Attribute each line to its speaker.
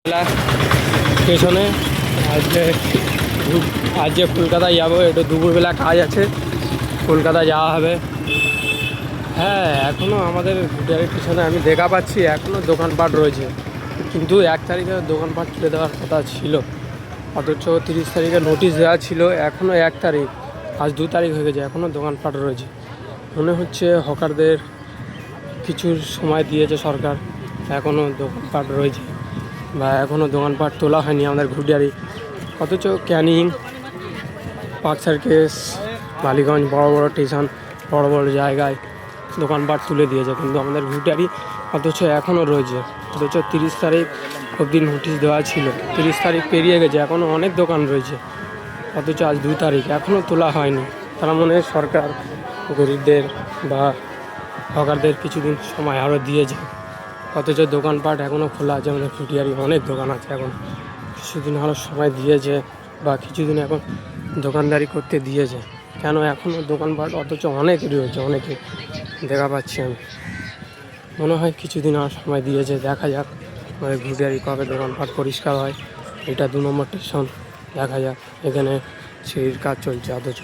Speaker 1: স্টেশনে আজকে কলকাতায় যাবো, একটু দুপুরবেলা কাজ আছে, কলকাতা যাওয়া হবে। হ্যাঁ, এখনও আমাদের গুটিয়ারির পিছনে আমি দেখা পাচ্ছি এখনও দোকানপাট রয়েছে, কিন্তু 1 তারিখে দোকানপাট তুলে দেওয়ার কথা ছিল, অথচ 30 তারিখে নোটিশ দেওয়া ছিল। এখনও 1 তারিখ, আজ 2 তারিখ হয়ে গেছে, এখনও দোকানপাট রয়েছে। মনে হচ্ছে হকারদের কিছু সময় দিয়েছে সরকার, এখনও দোকানপাট রয়েছে বা এখনও দোকানপাট তোলা হয়নি আমাদের ঘুটিয়ারি। অথচ ক্যানিং, পার্ক সার্কাস, বালিগঞ্জ বড় বড় স্টেশন, বড় বড় জায়গায় দোকানপাট তুলে দিয়েছে, কিন্তু আমাদের ঘুটিয়ারি অথচ এখনও রয়েছে। অথচ 30 তারিখ অবধি নোটিশ দেওয়া ছিল, 30 তারিখ পেরিয়ে গেছে, এখনও অনেক দোকান রয়েছে, অথচ আজ 2 তারিখ এখনও তোলা হয়নি। তার মানে সরকার গরিবদের বা হকারদের কিছুদিন সময় আরও দিয়েছে, অথচ দোকানপাট এখনও খোলা আছে। আমাদের ঘুটিয়ারি অনেক দোকান আছে, এখন কিছুদিন আরও সময় দিয়েছে বা কিছুদিন এখন দোকানদারি করতে দিয়েছে। কেন এখনও দোকানপাট অথচ অনেক রয়েছে, অনেকে দেখা পাচ্ছি আমি। মনে হয় কিছুদিন আর সময় দিয়েছে, দেখা যাক আমাদের ঘুটিয়ারি কবে দোকানপাট পরিষ্কার হয়। এটা 2 নম্বর স্টেশন, দেখা যাক। এখানে সিঁড়ির কাজ চলছে অথচ